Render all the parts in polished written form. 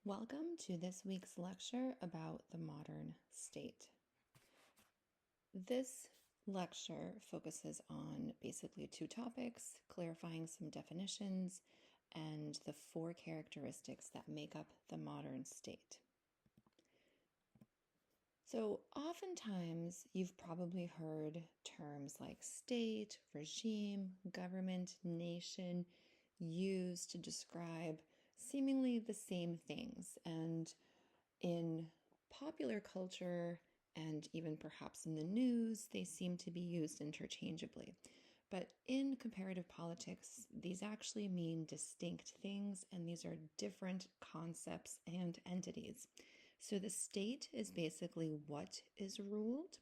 Welcome to this week's lecture about the modern state. This lecture focuses on basically two topics, clarifying some definitions and the four characteristics that make up the modern state. So oftentimes you've probably heard terms like state, regime, government, nation used to describe seemingly the same things. And in popular culture and even perhaps in the news, they seem to be used interchangeably. But in comparative politics, these actually mean distinct things, and these are different concepts and entities. So the state is basically what is ruled.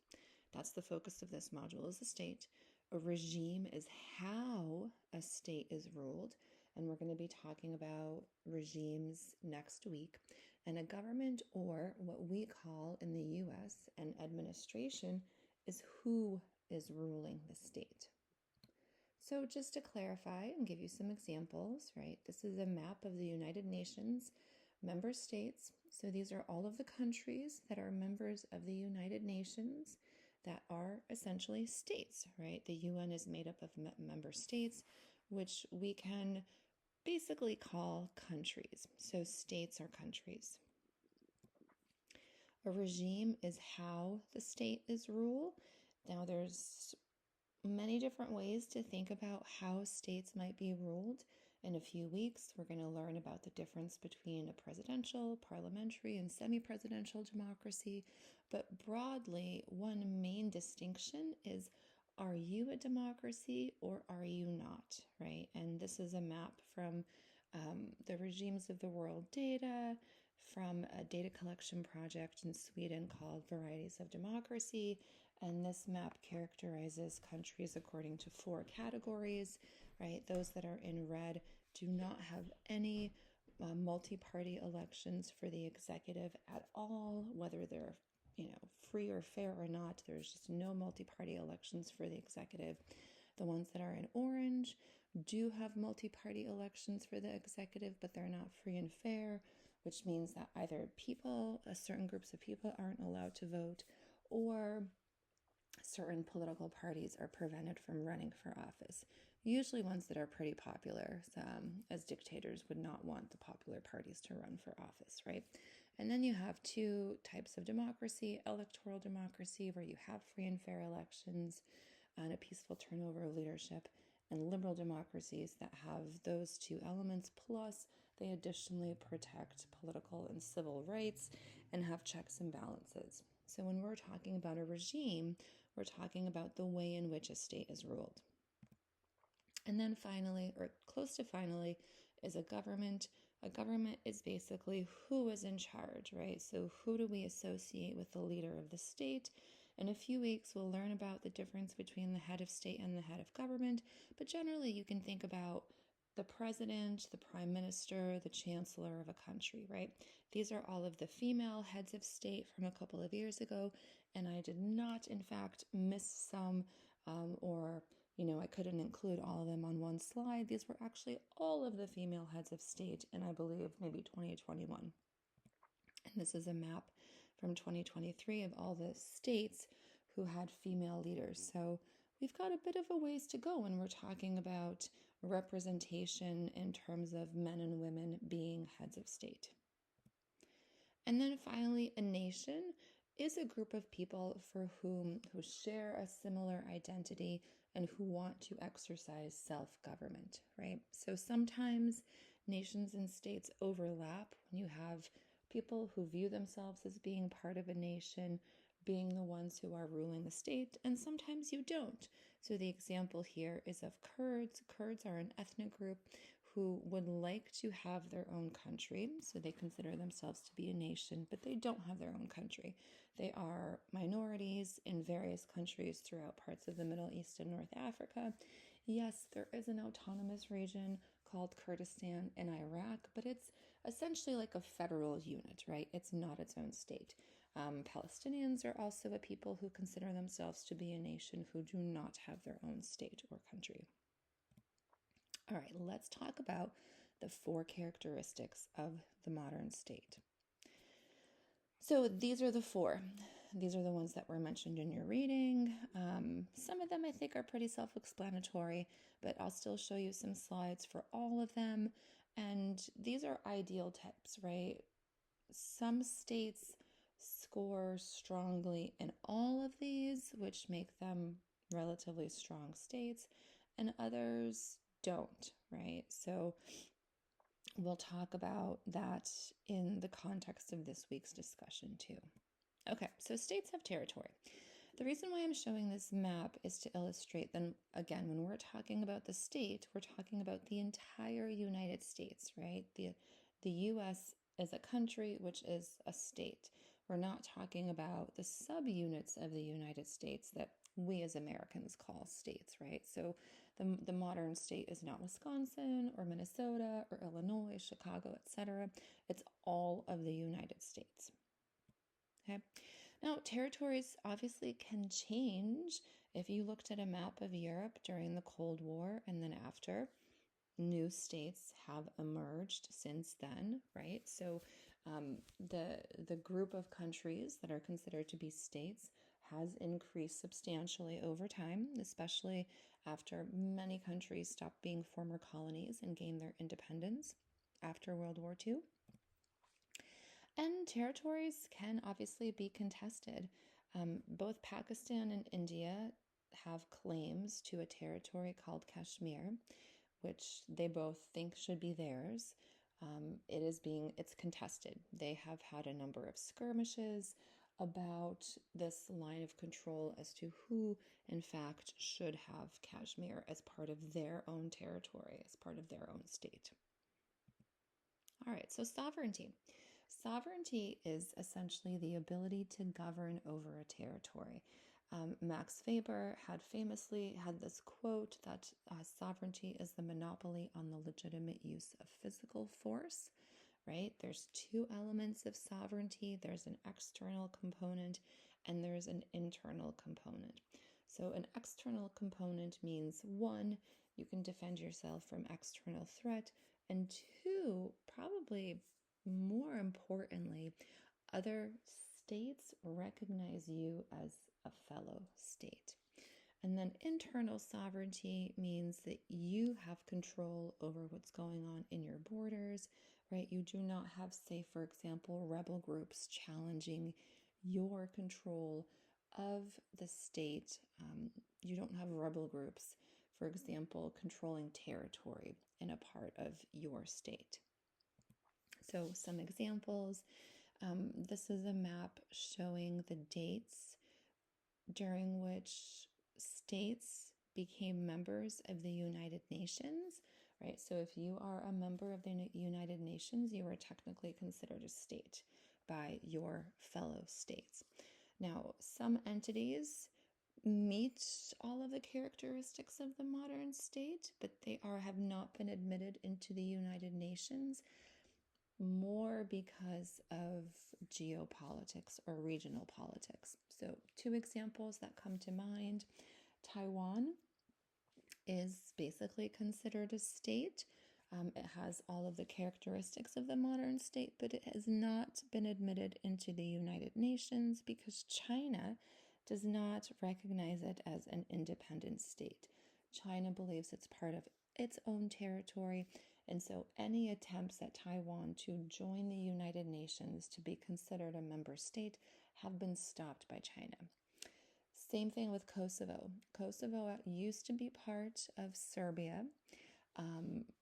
That's the focus of this module, is the state. A regime is how a state is ruled, and we're going to be talking about regimes next week. And a government, or what we call in the US an administration, is who is ruling the state. So just to clarify and give you some examples, right? This is a map of the United Nations member states. So these are all of the countries that are members of the United Nations that are essentially states, right? The UN is made up of member states, which we can basically call countries. So states are countries. A regime is how the state is ruled. Now there's many different ways to think about how states might be ruled. In a few weeks, we're going to learn about the difference between a presidential, parliamentary, and semi-presidential democracy. But broadly, one main distinction is, are you a democracy or are you not, right? And this is a map from the Regimes of the World data, from a data collection project in Sweden called Varieties of Democracy. And this map characterizes countries according to four categories, right? Those that are in red do not have any multi-party elections for the executive at all, whether they're free or fair or not. There's just no multi-party elections for the executive. The ones that are in orange do have multi-party elections for the executive, but they're not free and fair, which means that either certain groups of people aren't allowed to vote, or certain political parties are prevented from running for office. Usually ones that are pretty popular, as dictators would not want the popular parties to run for office, right? And then you have two types of democracy: electoral democracy, where you have free and fair elections and a peaceful turnover of leadership, and liberal democracies that have those two elements, plus they additionally protect political and civil rights and have checks and balances. So when we're talking about a regime, we're talking about the way in which a state is ruled. And then finally, or close to finally, is a government. A government is basically who is in charge, right? So who do we associate with the leader of the state? In a few weeks, we'll learn about the difference between the head of state and the head of government. But generally, you can think about the president, the prime minister, the chancellor of a country, right? These are all of the female heads of state from a couple of years ago, and I did not, in fact, miss some I couldn't include all of them on one slide. These were actually all of the female heads of state in, I believe, maybe 2021. And this is a map from 2023 of all the states who had female leaders. So we've got a bit of a ways to go when we're talking about representation in terms of men and women being heads of state. And then finally, a nation is a group of people who share a similar identity and who want to exercise self-government, right? So sometimes nations and states overlap when you have people who view themselves as being part of a nation, being the ones who are ruling the state, and sometimes you don't. So the example here is of Kurds. Kurds are an ethnic group who would like to have their own country, so they consider themselves to be a nation, but they don't have their own country. They are minorities in various countries throughout parts of the Middle East and North Africa. Yes, there is an autonomous region called Kurdistan in Iraq, but it's essentially like a federal unit, right? It's not its own state. Palestinians are also a people who consider themselves to be a nation who do not have their own state or country. All right, let's talk about the 4 characteristics of the modern state. So these are the 4. These are the ones that were mentioned in your reading. Some of them I think are pretty self-explanatory, but I'll still show you some slides for all of them. And these are ideal types, right? Some states score strongly in all of these, which make them relatively strong states, and others don't, right? So we'll talk about that in the context of this week's discussion too. Okay, so states have territory. The reason why I'm showing this map is to illustrate that, again, when we're talking about the state, we're talking about the entire United States, right? The US is a country, which is a state. We're not talking about the subunits of the United States that we as Americans call states, right? So the modern state is not Wisconsin or Minnesota or Illinois, Chicago, etc. It's all of the United States. Okay. Now, territories obviously can change. If you looked at a map of Europe during the Cold War and then after, new states have emerged since then, right? So the group of countries that are considered to be states has increased substantially over time, especially after many countries stopped being former colonies and gained their independence after World War II. And territories can obviously be contested. Both Pakistan and India have claims to a territory called Kashmir, which they both think should be theirs. It's contested. They have had a number of skirmishes about this line of control as to who, in fact, should have Kashmir as part of their own territory, as part of their own state. All right, so sovereignty. Sovereignty is essentially the ability to govern over a territory. Max Weber had famously had this quote that sovereignty is the monopoly on the legitimate use of physical force, right? There's 2 elements of sovereignty. There's an external component and there's an internal component. So an external component means 1, you can defend yourself from external threat, and 2, probably more importantly, other states recognize you as a fellow state. And then internal sovereignty means that you have control over what's going on in your borders, right? You do not have, say, for example, rebel groups challenging your control of the state. You don't have rebel groups, for example, controlling territory in a part of your state. So some examples. This is a map showing the dates during which states became members of the United Nations, right? So if you are a member of the United Nations, you are technically considered a state by your fellow states. Now, some entities meet all of the characteristics of the modern state, but they have not been admitted into the United Nations, more because of geopolitics or regional politics. So 2 examples that come to mind. Taiwan is basically considered a state. It has all of the characteristics of the modern state, but it has not been admitted into the United Nations because China does not recognize it as an independent state. China believes it's part of its own territory, and so any attempts at Taiwan to join the United Nations to be considered a member state have been stopped by China. Same thing with Kosovo. Kosovo used to be part of Serbia.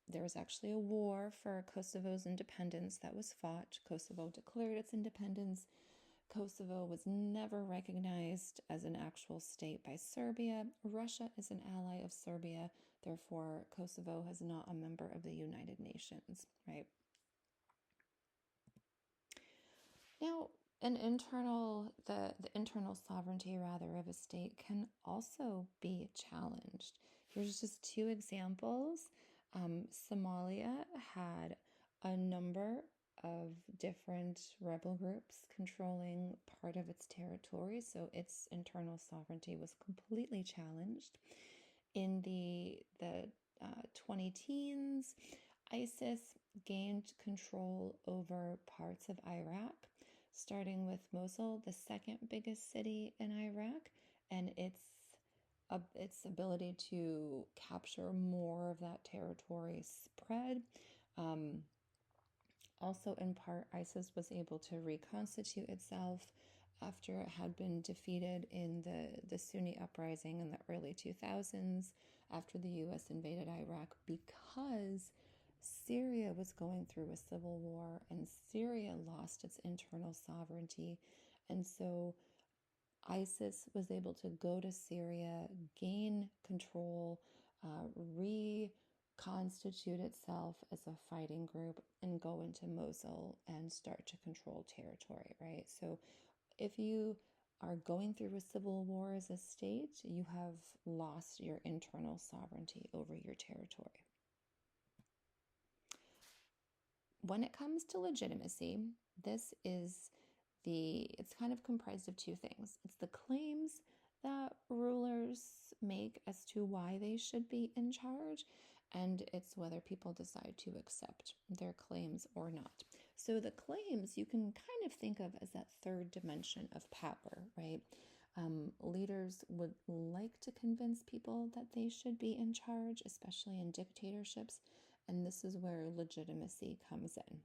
There was actually a war for Kosovo's independence that was fought. Kosovo declared its independence. Kosovo was never recognized as an actual state by Serbia. Russia is an ally of Serbia. Therefore, Kosovo is not a member of the United Nations, right? Now, the internal sovereignty, rather, of a state can also be challenged. Here's just 2 examples. Somalia had a number of different rebel groups controlling part of its territory, so its internal sovereignty was completely challenged. In the 20 teens, ISIS gained control over parts of Iraq, starting with Mosul, the second biggest city in Iraq, and its ability to capture more of that territory spread. Also, in part, ISIS was able to reconstitute itself after it had been defeated in the Sunni uprising in the early 2000s after the US invaded Iraq, because Syria was going through a civil war and Syria lost its internal sovereignty. And so ISIS was able to go to Syria, gain control, reconstitute itself as a fighting group, and go into Mosul and start to control territory, right? So if you are going through a civil war as a state, you have lost your internal sovereignty over your territory. When it comes to legitimacy, it's kind of comprised of two things. It's the claims that rulers make as to why they should be in charge, and it's whether people decide to accept their claims or not. So the claims you can kind of think of as that third dimension of power, right? Leaders would like to convince people that they should be in charge, especially in dictatorships, and this is where legitimacy comes in.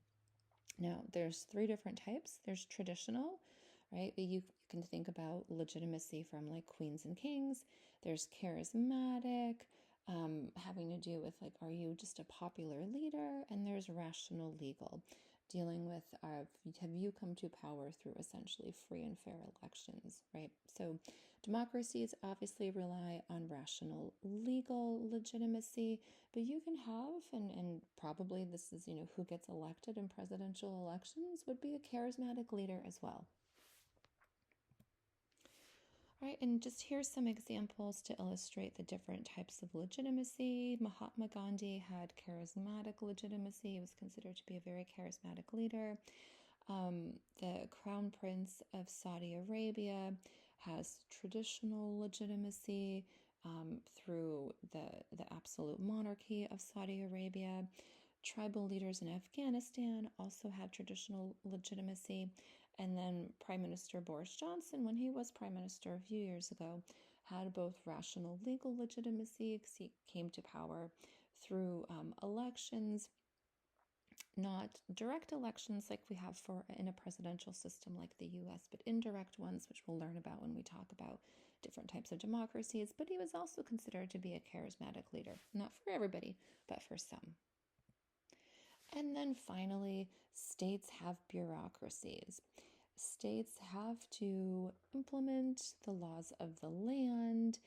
Now, there's three different types. There's traditional, right? You can think about legitimacy from like queens and kings. There's charismatic, having to do with like, are you just a popular leader? And there's rational legal, dealing with have you come to power through essentially free and fair elections, right? So democracies obviously rely on rational legal legitimacy, but you can have, and probably this is, who gets elected in presidential elections would be a charismatic leader as well. All right, and just here's some examples to illustrate the different types of legitimacy. Mahatma Gandhi had charismatic legitimacy. He was considered to be a very charismatic leader. The Crown Prince of Saudi Arabia has traditional legitimacy through the absolute monarchy of Saudi Arabia. Tribal leaders in Afghanistan also had traditional legitimacy. And then Prime Minister Boris Johnson, when he was Prime Minister a few years ago, had both rational legal legitimacy because he came to power through elections, not direct elections like we have in a presidential system like the US, but indirect ones, which we'll learn about when we talk about different types of democracies. But he was also considered to be a charismatic leader, not for everybody, but for some. And then finally, states have bureaucracies. States have to implement the laws of the land.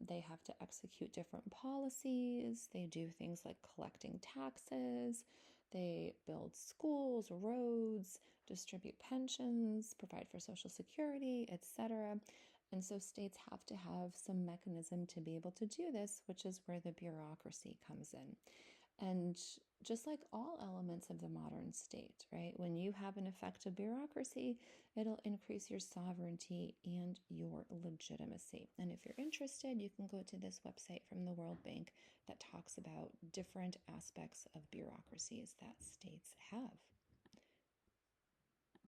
They have to execute different policies. They do things like collecting taxes. They build schools, roads, distribute pensions, provide for Social Security, etc. And so states have to have some mechanism to be able to do this, which is where the bureaucracy comes in. And just like all elements of the modern state, right? When you have an effective bureaucracy, it'll increase your sovereignty and your legitimacy. And if you're interested, you can go to this website from the World Bank that talks about different aspects of bureaucracies that states have.